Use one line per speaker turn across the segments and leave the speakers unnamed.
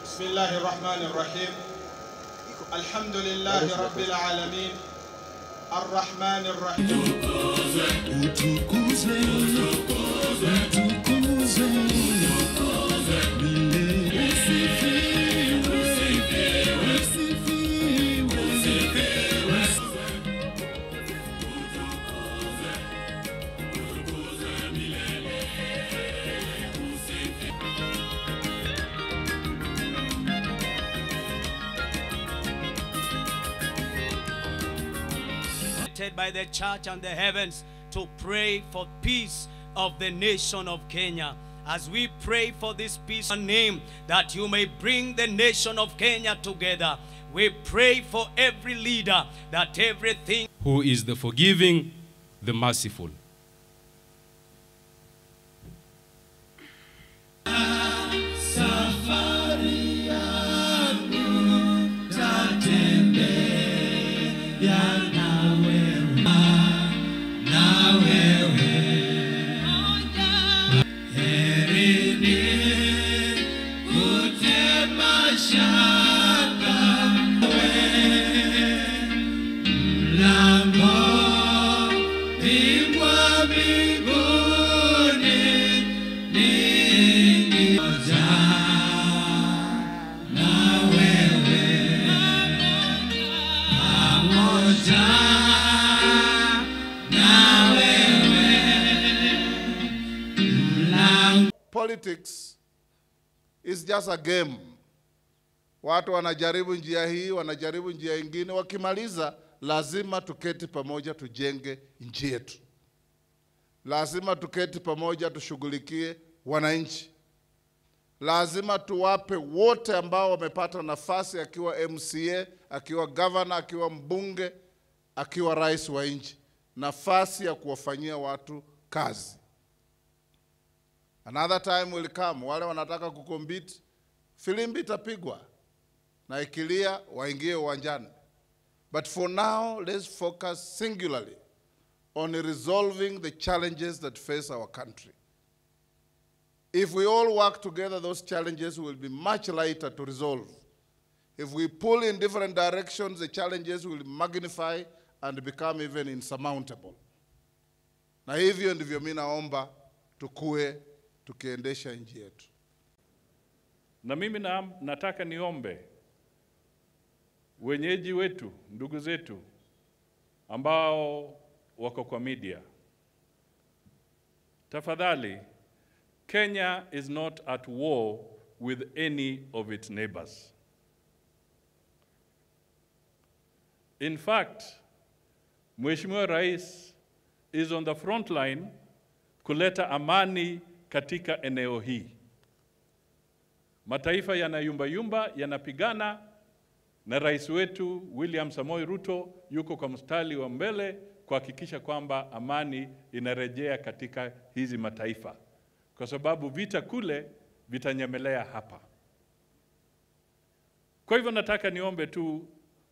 Bismillahirrahmanirrahim. Alhamdulillahi Rabbil Alamin. Ar-Rahmanirrahim.
By the church and the heavens to pray for peace of the nation of Kenya. As we pray for this peace and name, that you may bring the nation of Kenya together, we pray for every leader, that everything
who is the forgiving, the merciful.
Politics is just a game. Watu wanajaribu njia hii, wanajaribu njia ingine. Wakimaliza, lazima tuketi pamoja tujenge nchi yetu. Lazima tuketi pamoja tushughulikie wananchi. Lazima tuwape wote ambao wamepata nafasi, akiwa MCA, akiwa governor, akiwa mbunge, akiwa rais wa nchi, nafasi ya kuwafanyia watu kazi. Another time will come, wale wanataka kukompete, filimbi itapigwa na ikilia waingie uwanjani. But for now, let's focus singularly on resolving the challenges that face our country. If we all work together, those challenges will be much lighter to resolve. If we pull in different directions, the challenges will magnify and become even insurmountable. Na hivyo ndivyo mimi naomba tukue tukiendesha nchi yetu.
Na mimi nataka niombe wenyeji wetu, ndugu zetu ambao wako kwa media. Tafadhali, Kenya is not at war with any of its neighbors. In fact, Mheshimiwa Rais is on the front line kuleta amani katika eneo hii. Mataifa yanayumba-yumba, yanapigana, na rais wetu William Samoei Ruto yuko kwa mstari wa mbele kuhakikisha kwamba amani inarejea katika hizi mataifa, kwa sababu vita kule vitanyemelea hapa. Kwa hivyo nataka niombe tu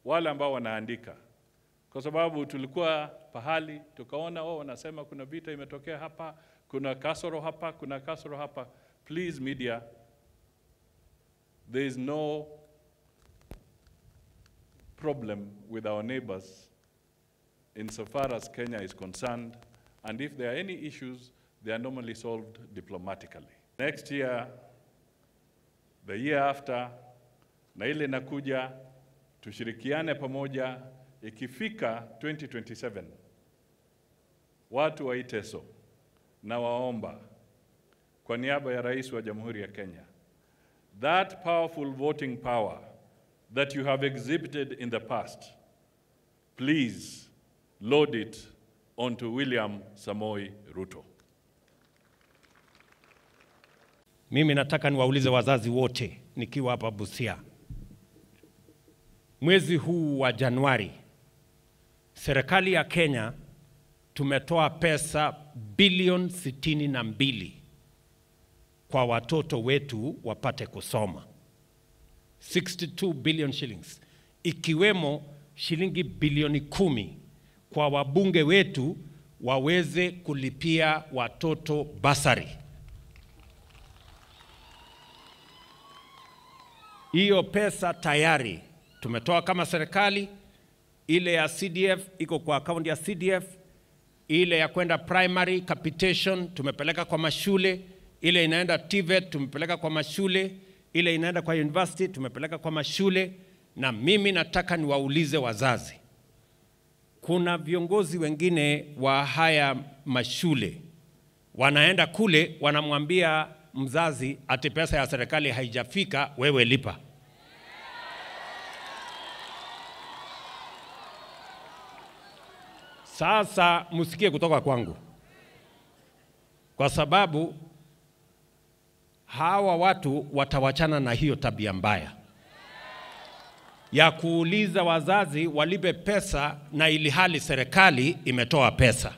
wale ambao wanaandika, kwa sababu tulikuwa pahali tukaona wanasema kuna vita imetokea hapa, kuna kasoro hapa, kuna kasoro hapa. Please media, there is no problem with our neighbors insofar as Kenya is concerned, and if there are any issues, they are normally solved diplomatically. Next year, the year after, na ile nakuja, tushirikiane pamoja. Ikifika 2027, watu wa Iteso na waomba kwa niaba ya Rais wa Jamhuri ya Kenya, that powerful voting power that you have exhibited in the past, please load it onto William Samoei Ruto.
Mimi nataka niwaulize wazazi wote nikiwa hapa Busia. Mwezi huu wa Januari, serikali ya Kenya tumetoa pesa bilioni 62 kwa watoto wetu wapate kusoma. 62 billion shillings, ikiwemo shilingi bilioni 10 kwa wabunge wetu waweze kulipia watoto basari. Hiyo pesa tayari tumetoa kama serikali. Ile ya CDF iko kwa account ya CDF, ile ya kwenda primary capitation tumepeleka kwa mashule, ile inaenda TVET tumepeleka kwa mashule, ile inaenda kwa university tumepeleka kwa mashule. Na mimi nataka niwaulize wazazi, kuna viongozi wengine wa haya mashule wanaenda kule wanamwambia mzazi ati pesa ya serikali haijafika, wewe lipa. Sasa msikie kutoka kwangu, kwa sababu hawa watu watawachana na hiyo tabia mbaya ya kuuliza wazazi walipe pesa na ilihali serikali imetoa pesa.